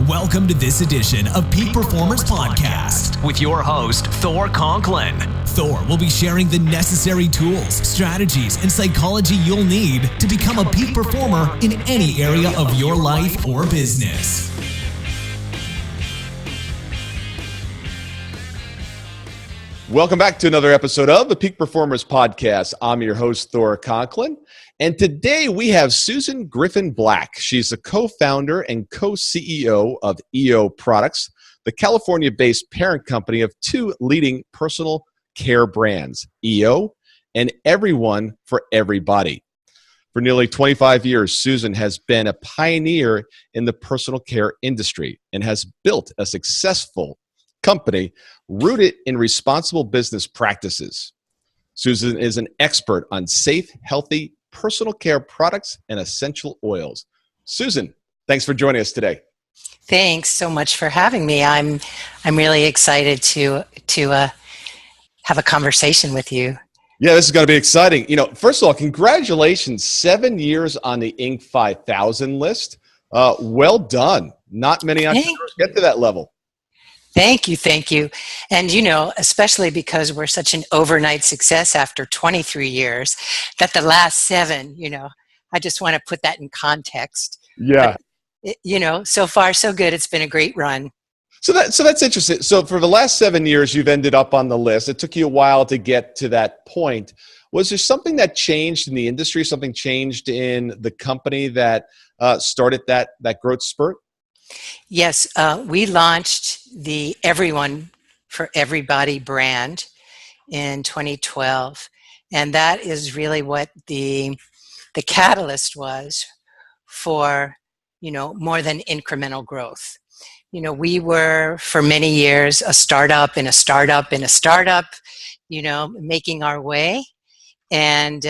Welcome to this edition of Peak Performers Podcast with your host, Thor Conklin. Thor will be sharing the necessary tools, strategies, and psychology you'll need to become a peak performer in any area of your life or business. Welcome back to another episode of the Peak Performers Podcast. I'm your host, Thor Conklin, and today we have Susan Griffin-Black. She's the co-founder and co-CEO of EO Products, the California-based parent company of two leading personal care brands, EO and Everyone for Everybody. For nearly 25 years, Susan has been a pioneer in the personal care industry and has built a successful company rooted in responsible business practices. Susan is an expert on safe, healthy personal care products and essential oils. Susan, thanks for joining us today. Thanks so much for having me. I'm really excited to have a conversation with you. Yeah, this is going to be exciting. First of all, congratulations, 7 years on the Inc. 5000 list. Well done. Not many entrepreneurs get to that level. Thank you. And, especially because we're such an overnight success after 23 years, that the last 7, I just want to put that in context. Yeah. But, so far so good. It's been a great run. So that's interesting. So for the last 7 years, you've ended up on the list. It took you a while to get to that point. Was there something that changed in the industry, something changed in the company that started that growth spurt? Yes, we launched the Everyone for Everybody brand in 2012, and that is really what the catalyst was for more than incremental growth. We were for many years a startup in a startup in a startup, making our way, and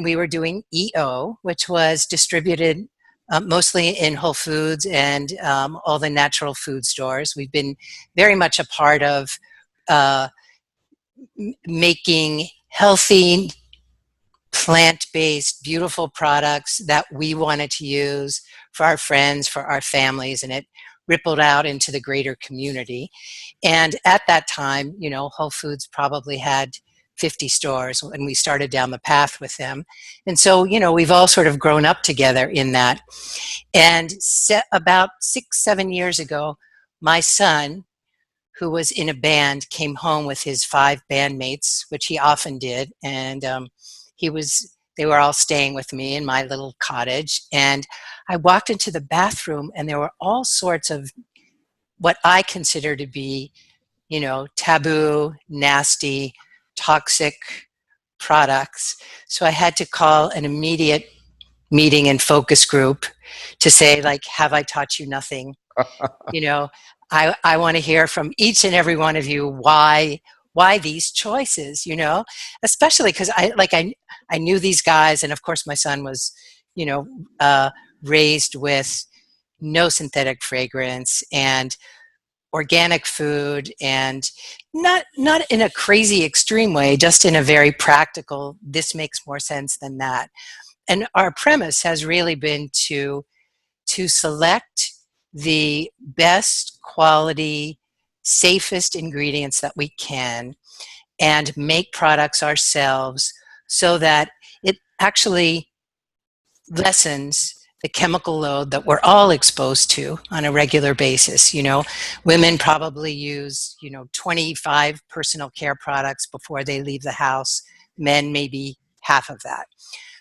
we were doing EO, which was distributed mostly in Whole Foods and all the natural food stores. We've been very much a part of making healthy, plant-based, beautiful products that we wanted to use for our friends, for our families, and it rippled out into the greater community. And at that time, Whole Foods probably had 50 stores when we started down the path with them. And so, we've all sort of grown up together in that. And about 6-7 years ago, my son, who was in a band, came home with his 5 bandmates, which he often did. And they were all staying with me in my little cottage. And I walked into the bathroom and there were all sorts of what I consider to be, taboo, nasty, toxic products. So I had to call an immediate meeting and focus group to say, have I taught you nothing? I want to hear from each and every one of you why these choices, especially because I knew these guys, and of course my son was, raised with no synthetic fragrance and organic food, and not in a crazy extreme way, just in a very practical, this makes more sense than that. And our premise has really been to select the best quality, safest ingredients that we can and make products ourselves so that it actually lessens the chemical load that we're all exposed to on a regular basis. Women probably use, 25 personal care products before they leave the house. Men, maybe half of that.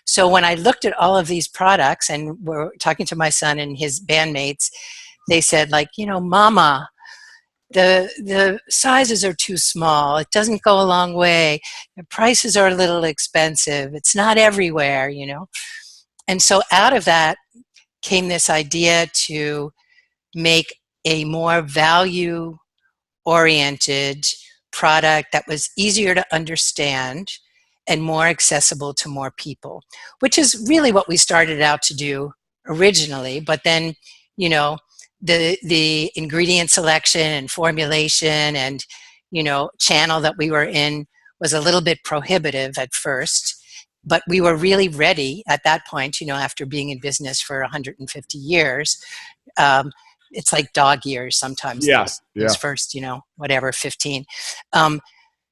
So when I looked at all of these products and we're talking to my son and his bandmates, they said Mama, the sizes are too small. It doesn't go a long way. The prices are a little expensive. It's not everywhere, And so out of that came this idea to make a more value-oriented product that was easier to understand and more accessible to more people, which is really what we started out to do originally. But then, the ingredient selection and formulation and, channel that we were in was a little bit prohibitive at first. but we were really ready at that point, after being in business for 150 years. It's like dog years sometimes, Yeah, those yeah. first, 15,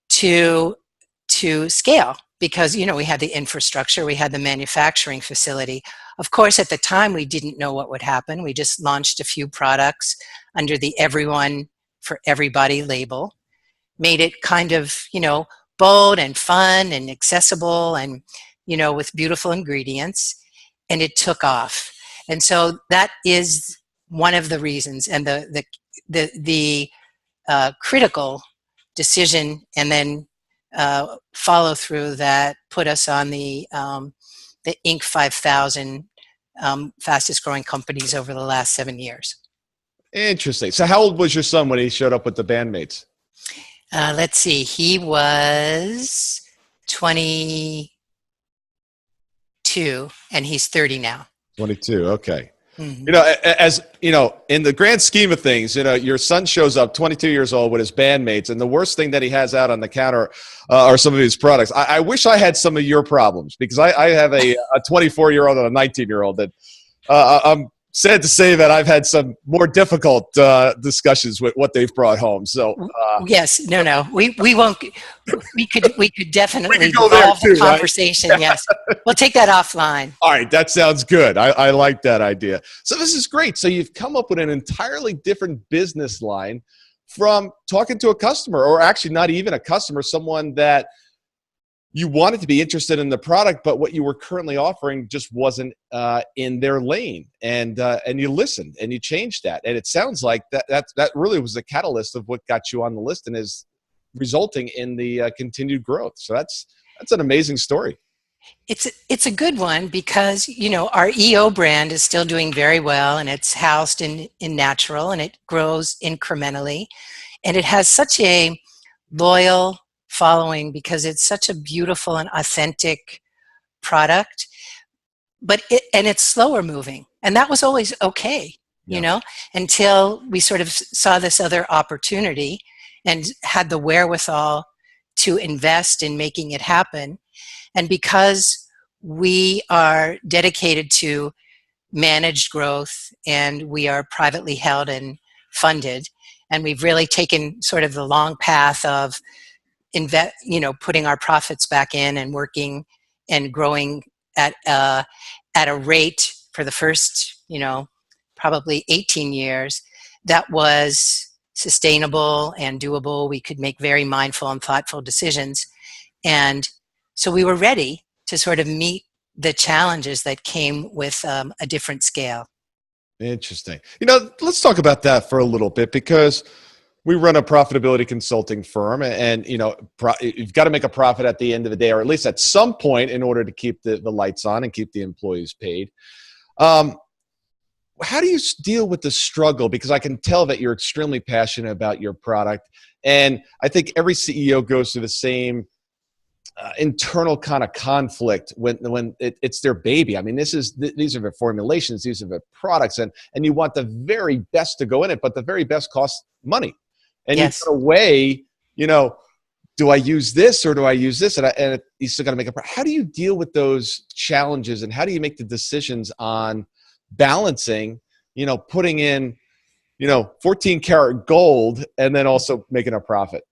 to scale, because, we had the infrastructure, we had the manufacturing facility. Of course, at the time, we didn't know what would happen. We just launched a few products under the Everyone for Everybody label, made it kind of, bold and fun and accessible and, with beautiful ingredients, and it took off. And so that is one of the reasons, and the critical decision and then follow through that put us on the Inc. 5000 fastest growing companies over the last 7 years. Interesting. So how old was your son when he showed up with the bandmates? Let's see. He was 22, and he's 30 now. 22. Okay. Mm-hmm. As in the grand scheme of things, your son shows up 22 years old with his bandmates, and the worst thing that he has out on the counter are some of his products. I wish I had some of your problems, because I have a 24-year-old and a 19-year-old that I'm sad to say that I've had some more difficult discussions with what they've brought home. So yes, no, we won't. We could definitely go there evolve too, the conversation. Right? Yes, we'll take that offline. All right, that sounds good. I like that idea. So this is great. So you've come up with an entirely different business line from talking to a customer, or actually not even a customer, someone that you wanted to be interested in the product, but what you were currently offering just wasn't in their lane. And you listened and you changed that. And it sounds like that really was the catalyst of what got you on the list and is resulting in the continued growth. So that's an amazing story. It's a good one, because our EO brand is still doing very well, and it's housed in natural, and it grows incrementally, and it has such a loyal following because it's such a beautiful and authentic product, but it's slower moving, and that was always okay, until we sort of saw this other opportunity and had the wherewithal to invest in making it happen. And because we are dedicated to managed growth, and we are privately held and funded, and we've really taken sort of the long path of putting our profits back in and working and growing at a rate for the first, probably 18 years that was sustainable and doable. We could make very mindful and thoughtful decisions. And so we were ready to sort of meet the challenges that came with a different scale. Interesting. Let's talk about that for a little bit, because we run a profitability consulting firm, and you've got to make a profit at the end of the day, or at least at some point, in order to keep the lights on and keep the employees paid. How do you deal with the struggle? Because I can tell that you're extremely passionate about your product, and I think every CEO goes through the same internal kind of conflict when it's their baby. I mean, these are the formulations, these are the products, and you want the very best to go in it, but the very best costs money. And yes. You've got to weigh, do I use this or do I use this? And you still got to make how do you deal with those challenges, and how do you make the decisions on balancing, putting in, 14 karat gold and then also making a profit?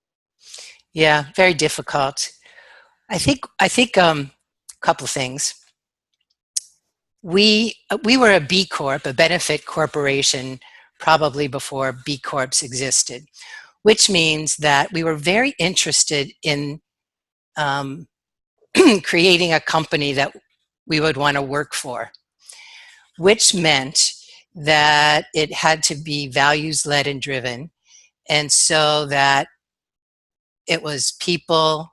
Yeah, very difficult. I think a couple things. We were a B Corp, a benefit corporation, probably before B Corps existed, which means that we were very interested in creating a company that we would want to work for, which meant that it had to be values-led and driven, and so that it was people,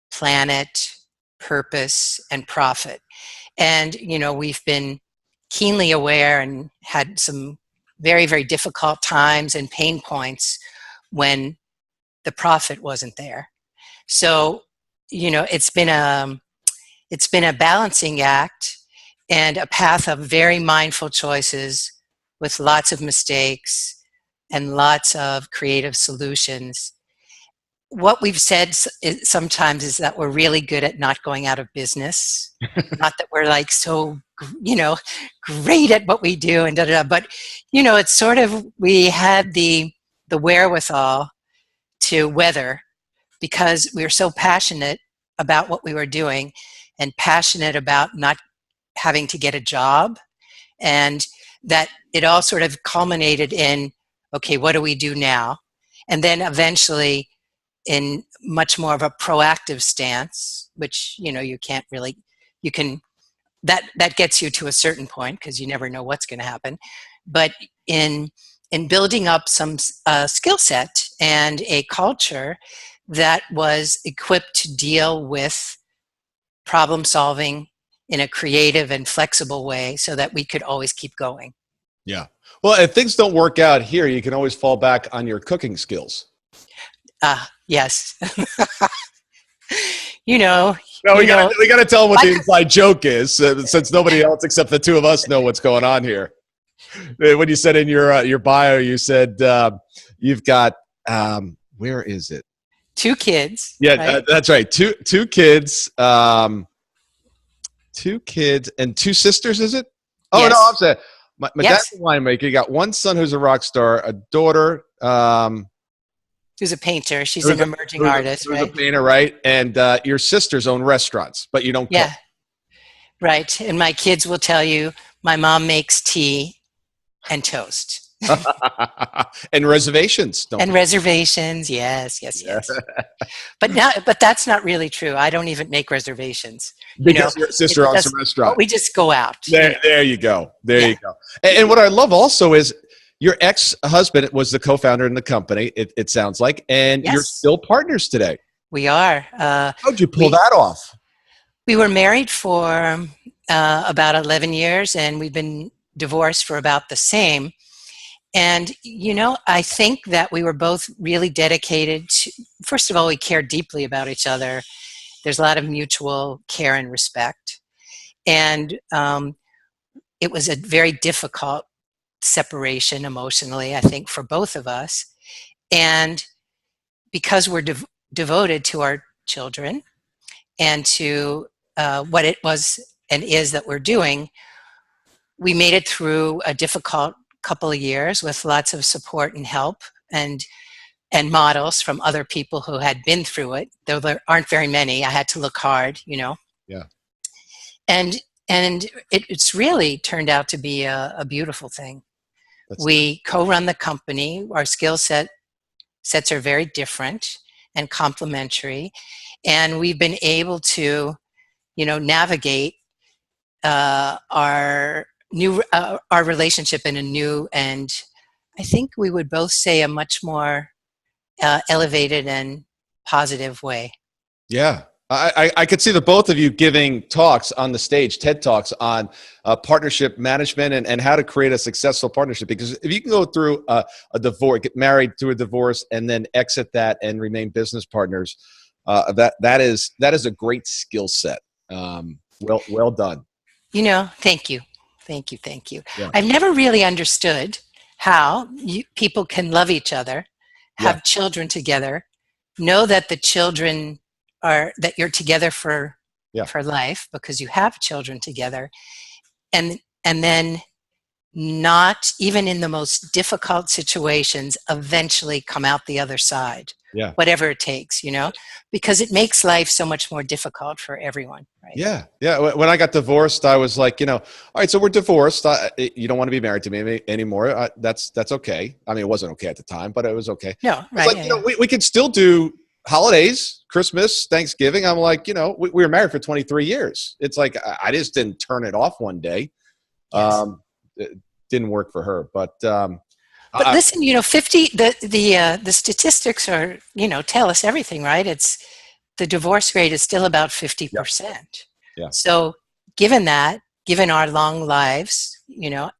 planet, purpose, and profit. And, we've been keenly aware and had some very, very difficult times and pain points when the profit wasn't there. So, it's been a balancing act and a path of very mindful choices with lots of mistakes and lots of creative solutions. what we've said sometimes is that we're really good at not going out of business. Not that we're like so, great at what we do and but, it's sort of, we had the wherewithal to weather because we were so passionate about what we were doing and passionate about not having to get a job, and that it all sort of culminated in, okay, what do we do now? And then eventually in much more of a proactive stance, which, you can't really, you can, that gets you to a certain point because you never know what's going to happen. But in building up some skill set and a culture that was equipped to deal with problem solving in a creative and flexible way so that we could always keep going. Yeah. Well, if things don't work out here, you can always fall back on your cooking skills. Yes. No, we got to tell them what the inside joke is, since nobody else except the two of us know what's going on here. When you said in your bio, you said you've got where is it? 2 kids. Yeah, right? That's right. Two kids. 2 kids and 2 sisters. Is it? Oh yes. no, I'm saying my yes. dad's a winemaker. You got one son who's a rock star, a daughter. Who's a painter. She's an emerging artist, who's right? a painter, right? And your sisters own restaurants, but you don't cook. Yeah, right. And my kids will tell you, my mom makes tea and toast. And reservations. Reservations, yes. But that's not really true. I don't even make reservations. Because your sister owns a restaurant. We just go out. There you go. There you go. And what I love also is your ex-husband was the co-founder in the company, it sounds like, and you're still partners today. We are. How'd you pull that off? We were married for about 11 years, and we've been divorced for about the same. And, I think that we were both really dedicated to, first of all, we care deeply about each other. There's a lot of mutual care and respect. And it was a very difficult separation emotionally, I think, for both of us. And because we're devoted to our children and to what it was and is that we're doing, we made it through a difficult couple of years with lots of support and help and models from other people who had been through it, though there aren't very many. I had to look hard, Yeah. And it's really turned out to be a beautiful thing. We co-run the company. Our skill sets are very different and complementary, and we've been able to, navigate our relationship in a new, and I think we would both say a much more elevated and positive way. Yeah. I could see the both of you giving talks on the stage, TED Talks on partnership management and how to create a successful partnership. Because if you can go through a divorce, get married through a divorce, and then exit that and remain business partners, that is a great skill set. Well done. Thank you. Yeah. I've never really understood how people can love each other, have children together, know that the children that you're together for life because you have children together, and then not even in the most difficult situations eventually come out the other side, whatever it takes, because it makes life so much more difficult for everyone, right? Yeah. When I got divorced, I was like, all right, so we're divorced. You don't want to be married to me anymore. That's okay. I mean, it wasn't okay at the time, but it was okay. No, right. Like, we could still do holidays, Christmas, Thanksgiving. I'm like, we were married for 23 years. It's like, I just didn't turn it off one day. Yes. It didn't work for her, but listen, 50, the statistics are, tell us everything, right? It's the divorce rate is still about 50%. Yeah. So given our long lives,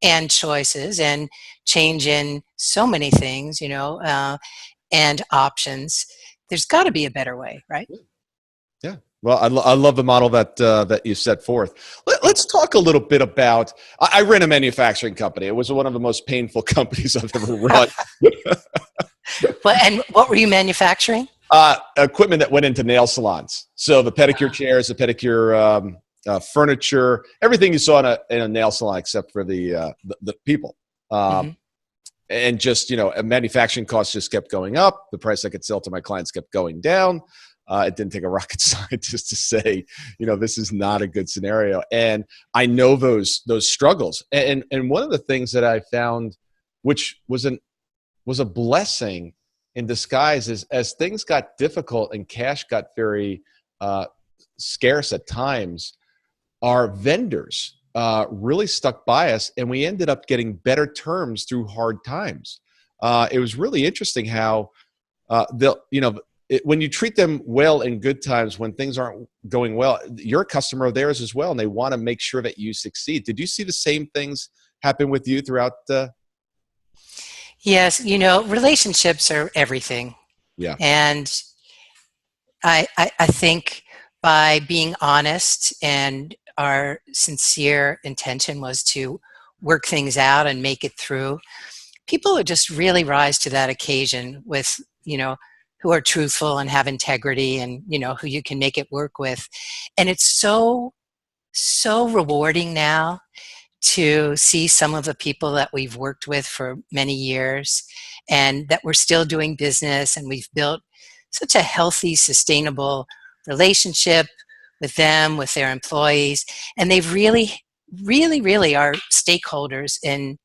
and choices and change in so many things, and options, there's got to be a better way, right? Yeah. Well, I love the model that you set forth. Let's talk a little bit about. I ran a manufacturing company. It was one of the most painful companies I've ever run. Well, and what were you manufacturing? Equipment that went into nail salons. So the pedicure chairs, the pedicure furniture, everything you saw in a nail salon except for the people. And just, manufacturing costs just kept going up. The price I could sell to my clients kept going down. It didn't take a rocket scientist to say, this is not a good scenario. And I know those struggles. And one of the things that I found, which was a blessing in disguise, is as things got difficult and cash got very scarce at times, our vendors really stuck by us, and we ended up getting better terms through hard times. It was really interesting how when you treat them well in good times, when things aren't going well, you're a customer of theirs as well, and they want to make sure that you succeed. Did you see the same things happen with you throughout? Yes, relationships are everything. Yeah. And I think by being honest, and our sincere intention was to work things out and make it through, people would just really rise to that occasion with, who are truthful and have integrity, and, who you can make it work with. And it's so rewarding now to see some of the people that we've worked with for many years and that we're still doing business, and we've built such a healthy, sustainable relationship with them, with their employees, and they've really are stakeholders in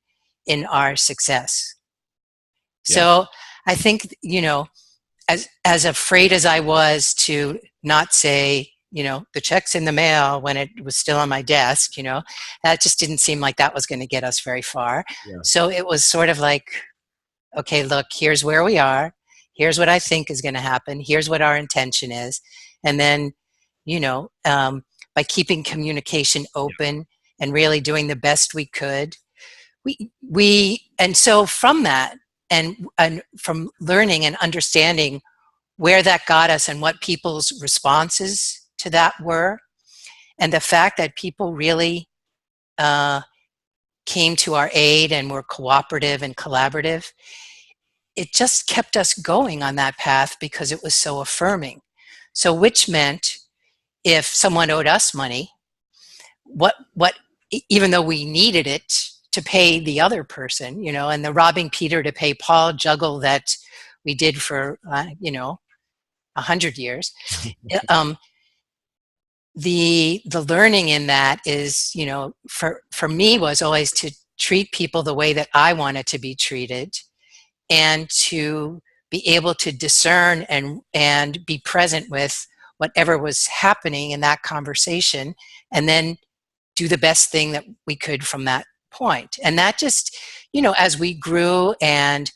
our success. Yeah. So I think, as afraid as I was to not say, the check's in the mail when it was still on my desk, that just didn't seem like that was going to get us very far. Yeah. So it was sort of like, okay, look, here's where we are. Here's what I think is going to happen. Here's what our intention is. And then, by keeping communication open and really doing the best we could, and so from that, and from learning and understanding where that got us and what people's responses to that were, and the fact that people really came to our aid and were cooperative and collaborative, it just kept us going on that path because it was so affirming. So which meant if someone owed us money, what even though we needed it to pay the other person, and the robbing Peter to pay Paul juggle that we did for 100 years, the learning in that is, for me, was always to treat people the way that I wanted to be treated, and to be able to discern and be present with whatever was happening in that conversation, and then do the best thing that we could from that point. And that just, as we grew, and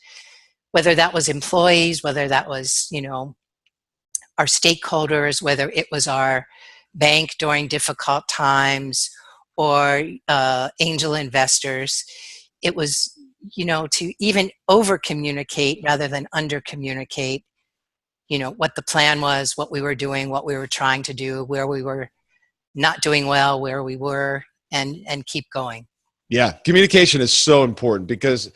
whether that was employees, whether that was, our stakeholders, whether it was our bank during difficult times, or angel investors, it was, to even over communicate rather than under communicate, what the plan was, what we were doing, what we were trying to do, where we were not doing well, where we were, and keep going. Yeah, communication is so important, because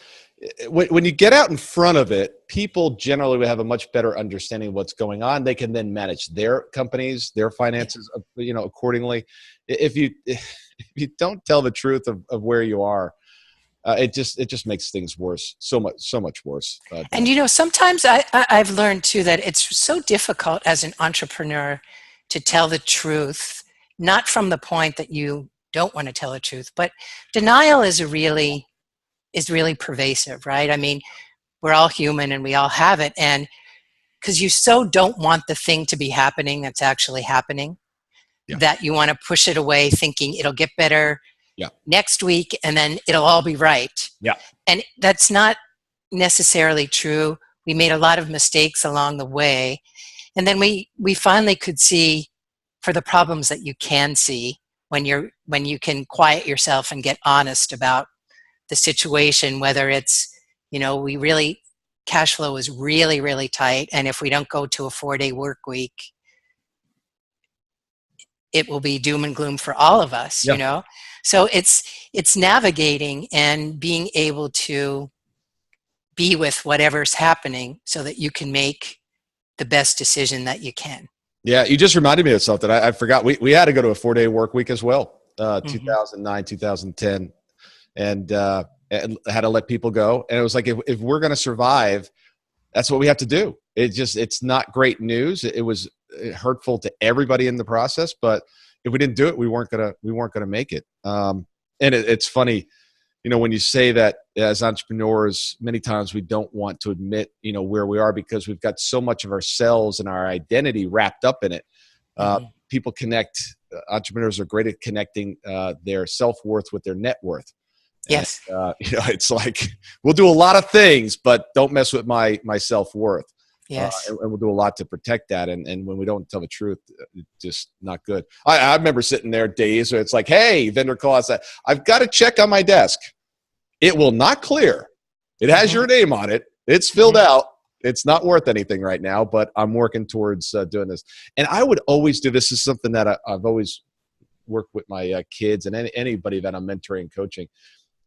when you get out in front of it, people generally will have a much better understanding of what's going on. They can then manage their companies, their finances, accordingly. If you don't tell the truth of where you are, it just makes things worse, so much worse. And sometimes I've learned too that it's so difficult as an entrepreneur to tell the truth, not from the point that you don't want to tell the truth, but denial is really pervasive, right? I mean, we're all human and we all have it, and because you so don't want the thing to be happening that's actually happening, that you want to push it away thinking it'll get better next week and then it'll all be right. Yeah. And that's not necessarily true. We made a lot of mistakes along the way, and then we finally could see, for the problems that you can see, when you can quiet yourself and get honest about the situation, whether it's, cash flow is really, really tight, and if we don't go to a 4-day work week, it will be doom and gloom for all of us, So it's navigating and being able to be with whatever's happening so that you can make the best decision that you can. Yeah, you just reminded me of something. I forgot. We had to go to a 4-day work week as well, 2009, 2010, and had to let people go. And it was like, if we're going to survive, that's what we have to do. It's not great news. It was hurtful to everybody in the process, but if we didn't do it, we weren't gonna make it. And it's funny, when you say that as entrepreneurs, many times we don't want to admit, where we are because we've got so much of ourselves and our identity wrapped up in it. People connect. Entrepreneurs are great at connecting their self-worth with their net worth. Yes. And, it's like, we'll do a lot of things, but don't mess with my self-worth. Yes. And we'll do a lot to protect that. And when we don't tell the truth, it's just not good. I remember sitting there days where it's like, hey, vendor calls, I've got a check on my desk. It will not clear. It has your name on it. It's filled out. It's not worth anything right now, but I'm working towards doing this. And I would always do this. Is something that I've always worked with my kids and anybody that I'm mentoring and coaching,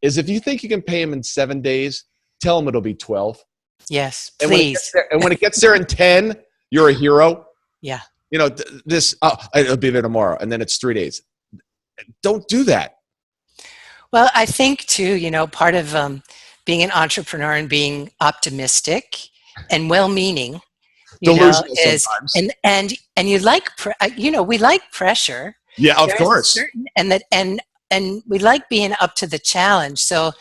is if you think you can pay them in 7 days, tell them it'll be 12. Yes, And please. when it gets there in 10, you're a hero. Yeah. It'll be there tomorrow, and then it's 3 days. Don't do that. Well, I think too, part of being an entrepreneur and being optimistic and well-meaning, is, sometimes. and you like, we like pressure. Yeah, of course. And we like being up to the challenge. So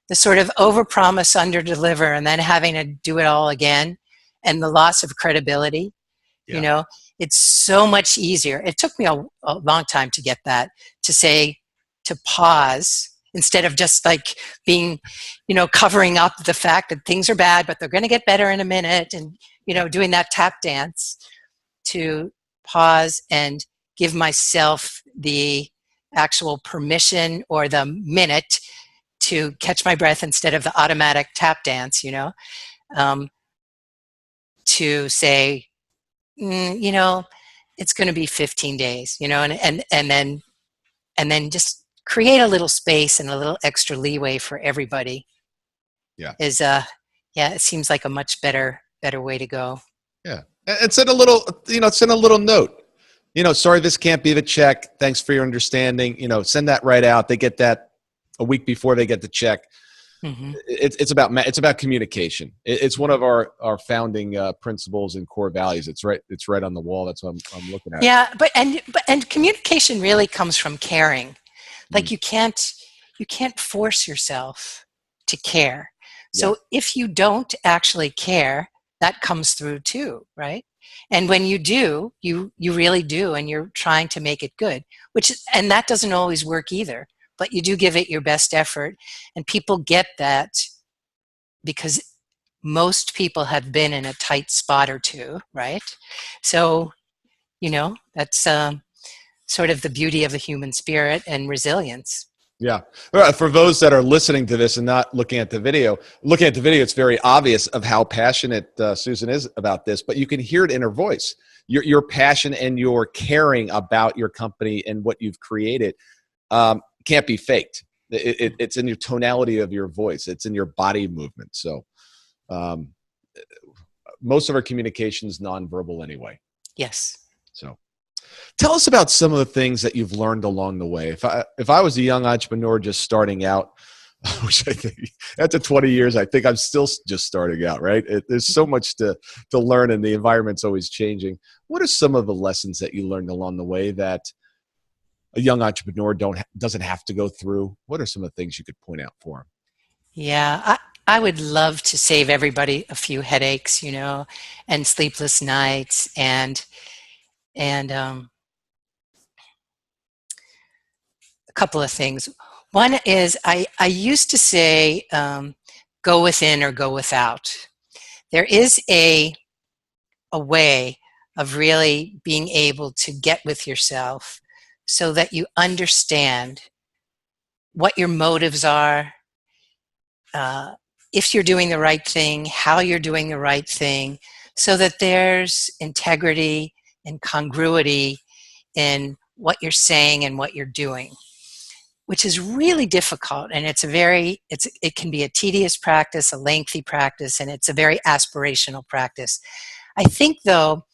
the sort of overpromise, underdeliver, and then having to do it all again, and the loss of credibility, it's so much easier. It took me a long time to get that, to pause instead of just like being, covering up the fact that things are bad, but they're going to get better in a minute, and, doing that tap dance, to pause and give myself the actual permission or the minute to catch my breath instead of the automatic tap dance, to say, it's going to be 15 days, and then just create a little space and a little extra leeway for everybody. Yeah. It seems like a much better way to go. Yeah. And send a little note. Sorry, this can't be the check. Thanks for your understanding. Send that right out. They get that a week before they get the check. Mm-hmm. It's about communication. It's one of our founding principles and core values. It's right on the wall. That's what I'm looking at. Yeah, but communication really comes from caring. Like you can't force yourself to care. So if you don't actually care, that comes through too, right? And when you do, you really do, and you're trying to make it good, and that doesn't always work either, but you do give it your best effort. And people get that because most people have been in a tight spot or two, right? So, that's sort of the beauty of the human spirit and resilience. Yeah. For those that are listening to this and not looking at the video, it's very obvious of how passionate Susan is about this, but you can hear it in her voice. Your passion and your caring about your company and what you've created can't be faked. It's in your tonality of your voice. It's in your body movement. So most of our communication is nonverbal anyway. Yes. So tell us about some of the things that you've learned along the way. If I was a young entrepreneur just starting out, which I think after 20 years, I think I'm still just starting out, right? There's so much to learn, and the environment's always changing. What are some of the lessons that you learned along the way that a young entrepreneur doesn't have to go through? What are some of the things you could point out for them? Yeah, I would love to save everybody a few headaches, and sleepless nights, and a couple of things. One is I used to say, go within or go without. There is a way of really being able to get with yourself so that you understand what your motives are, if you're doing the right thing, how you're doing the right thing, so that there's integrity and congruity in what you're saying and what you're doing, which is really difficult. And it can be a tedious practice, a lengthy practice, and it's a very aspirational practice. I think, though,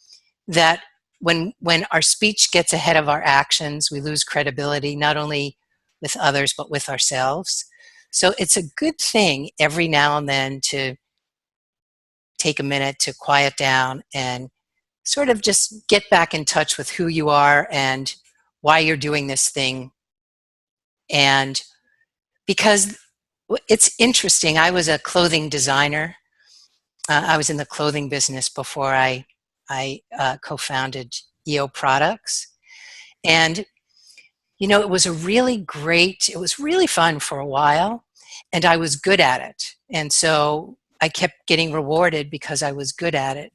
that when our speech gets ahead of our actions, we lose credibility, not only with others, but with ourselves. So it's a good thing every now and then to take a minute to quiet down and sort of just get back in touch with who you are and why you're doing this thing. And because it's interesting, I was a clothing designer. I was in the clothing business before I co-founded EO Products. And, it was it was really fun for a while, and I was good at it. And so I kept getting rewarded because I was good at it.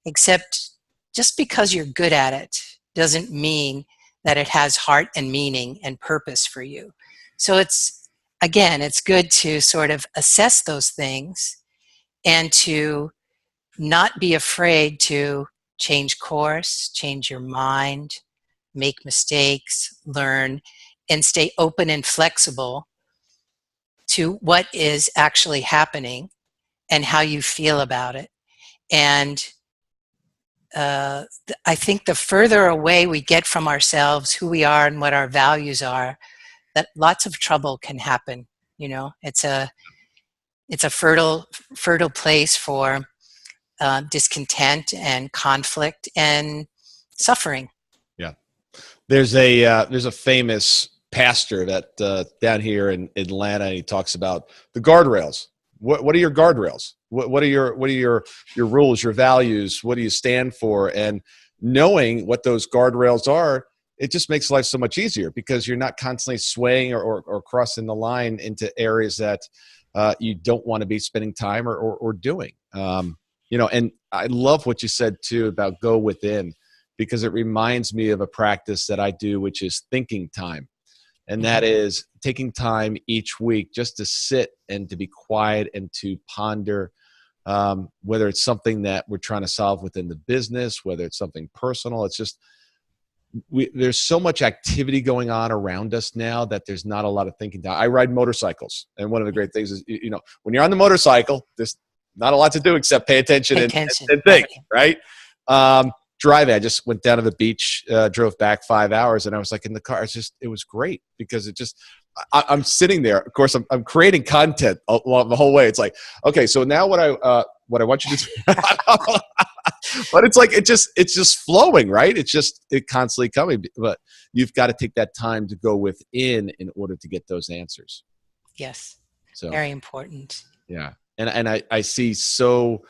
Except just because you're good at it doesn't mean that it has heart and meaning and purpose for you. So it's good to sort of assess those things and to not be afraid to change course, change your mind, make mistakes, learn, and stay open and flexible to what is actually happening and how you feel about it. And I think the further away we get from ourselves, who we are and what our values are, that lots of trouble can happen. It's a fertile place for discontent and conflict and suffering. Yeah. There's a famous pastor that down here in Atlanta, and he talks about the guardrails. What are your guardrails? What are your rules, your values? What do you stand for? And knowing what those guardrails are, it just makes life so much easier because you're not constantly swaying or crossing the line into areas that you don't want to be spending time or doing. And I love what you said too about go within, because it reminds me of a practice that I do, which is thinking time. And that is taking time each week just to sit and to be quiet and to ponder, whether it's something that we're trying to solve within the business, whether it's something personal. It's just, there's so much activity going on around us now that there's not a lot of thinking time. I ride motorcycles. And one of the great things is, when you're on the motorcycle, there's not a lot to do except pay attention and think, right? Driving, I just went down to the beach, drove back 5 hours, and I was like in the car. It was great because I'm sitting there. Of course, I'm creating content along the whole way. It's like, okay, so now what I want you to do, but it's like it's just flowing, right? It constantly coming, but you've got to take that time to go within in order to get those answers. Yes, so very important. Yeah, and I see so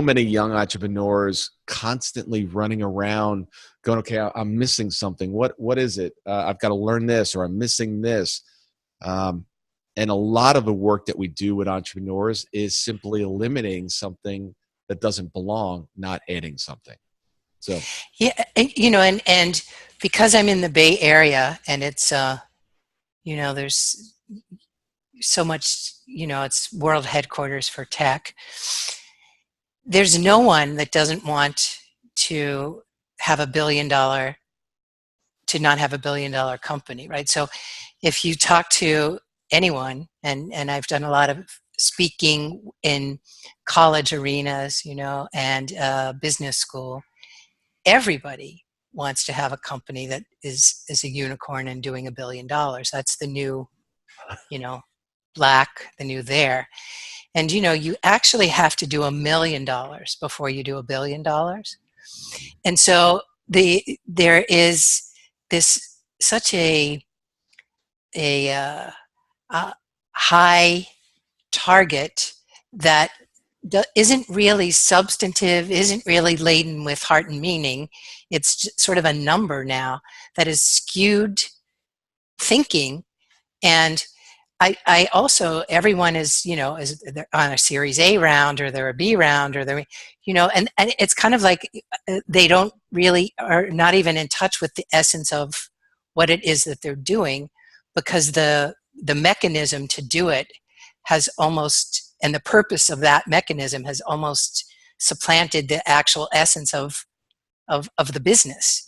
many young entrepreneurs constantly running around going, okay, I'm missing something. What is it? I've got to learn this, or I'm missing this. And a lot of the work that we do with entrepreneurs is simply eliminating something that doesn't belong, not adding something. So, yeah, and because I'm in the Bay Area and it's, there's so much, it's world headquarters for tech. There's no one that doesn't want to have to not have $1 billion company, right? So if you talk to anyone, and I've done a lot of speaking in college arenas, and business school, everybody wants to have a company that is a unicorn and doing $1 billion. That's the new, black, the new there. And, you actually have to do $1 million before you do $1 billion. And so there is this such a high target that isn't really substantive, isn't really laden with heart and meaning. It's just sort of a number now that is skewed thinking. And I also, everyone is, is on a Series A round, or they're a B round, or they're, and it's kind of like they don't really, are not even in touch with the essence of what it is that they're doing, because the mechanism to do it has almost, and the purpose of that mechanism has almost supplanted the actual essence of the business,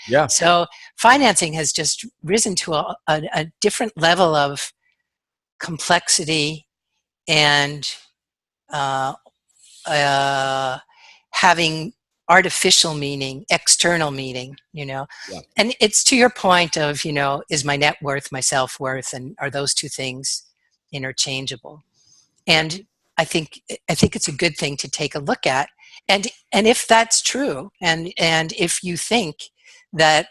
Yeah. So financing has just risen to a different level of complexity and having artificial meaning, external meaning, Yeah. And it's to your point of, is my net worth my self-worth, and are those two things interchangeable? And I think it's a good thing to take a look at. And if that's true, and if you think that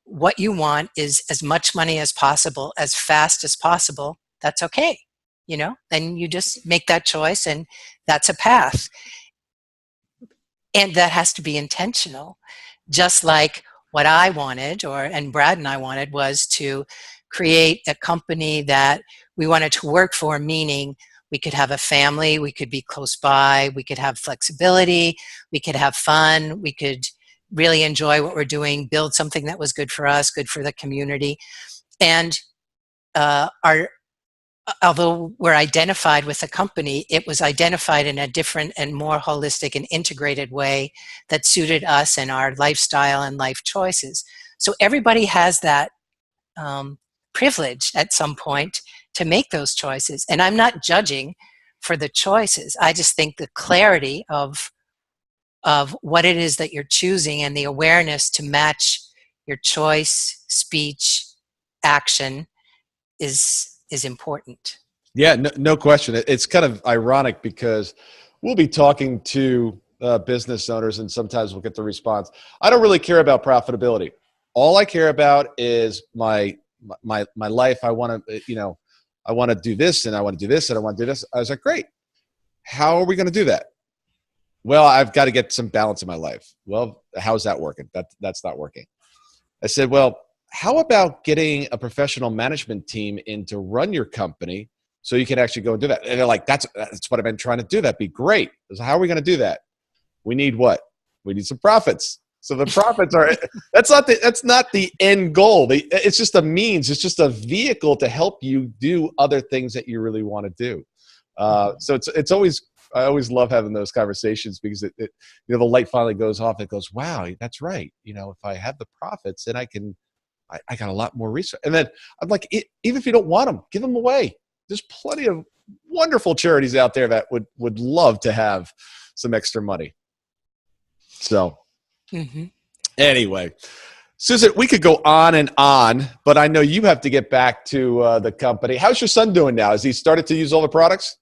what you want is as much money as possible, as fast as possible, that's okay. Then you just make that choice, and that's a path. And that has to be intentional. Just like what I wanted, and Brad and I wanted, was to create a company that we wanted to work for, meaning we could have a family, we could be close by, we could have flexibility, we could have fun, we could really enjoy what we're doing, build something that was good for us, good for the community. And although we're identified with the company, it was identified in a different and more holistic and integrated way that suited us and our lifestyle and life choices. So everybody has that privilege at some point to make those choices. And I'm not judging for the choices. I just think the clarity of what it is that you're choosing, and the awareness to match your choice, speech, action is important. Yeah, no question. It's kind of ironic because we'll be talking to business owners, and sometimes we'll get the response, I don't really care about profitability. All I care about is my life. I want to, I want to do this, and I want to do this, and I want to do this. I was like, great. How are we going to do that? Well, I've got to get some balance in my life. Well, how's that working? That's not working. I said, well, how about getting a professional management team in to run your company so you can actually go and do that? And they're like, that's what I've been trying to do. That'd be great. I said, how are we going to do that? We need what? We need some profits. So the profits are, that's not the end goal. It's just a means. It's just a vehicle to help you do other things that you really want to do. So it's always, I always love having those conversations because the light finally goes off. It goes, wow, that's right. If I have the profits, then I got a lot more research. And then I'm like, even if you don't want them, give them away. There's plenty of wonderful charities out there that would love to have some extra money. So anyway, Susan, we could go on and on, but I know you have to get back to the company. How's your son doing now? Has he started to use all the products?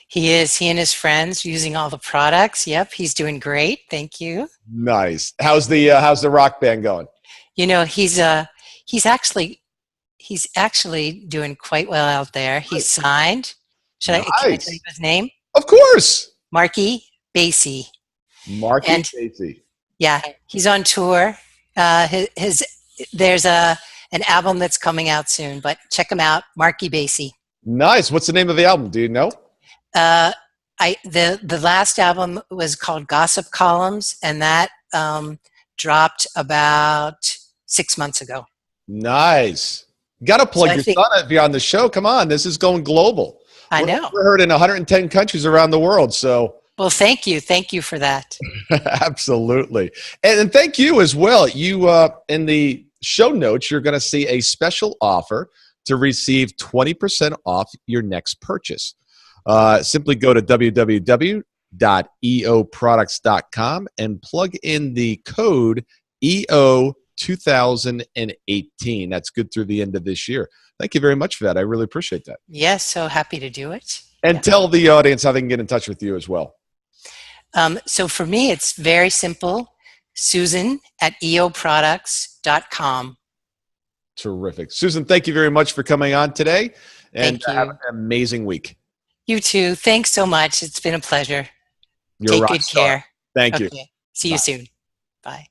He is. He and his friends using all the products. Yep, he's doing great. Thank you. Nice. How's the Rockband going? He's actually doing quite well out there. He's signed. Can I tell you his name? Of course. Marky Basie. Marky Basie. Yeah, he's on tour. There's an album that's coming out soon, but check him out, Marky Basie. Nice. What's the name of the album? Do you know? The last album was called Gossip Columns, and that dropped about 6 months ago. Nice. Got to plug your son if you're on the show. Come on, this is going global. I know. We're heard in 110 countries around the world. So. Well, thank you. Thank you for that. Absolutely. And thank you as well. You, in the show notes, you're going to see a special offer to receive 20% off your next purchase. Simply go to www.eoproducts.com and plug in the code EO2018. That's good through the end of this year. Thank you very much for that. I really appreciate that. Yes, so happy to do it. And tell the audience how they can get in touch with you as well. So for me, it's very simple. Susan at eoproducts.com. Terrific. Susan, thank you very much for coming on today. And have an amazing week. You too. Thanks so much. It's been a pleasure. You're Take good care. Thank you. See you soon. Bye.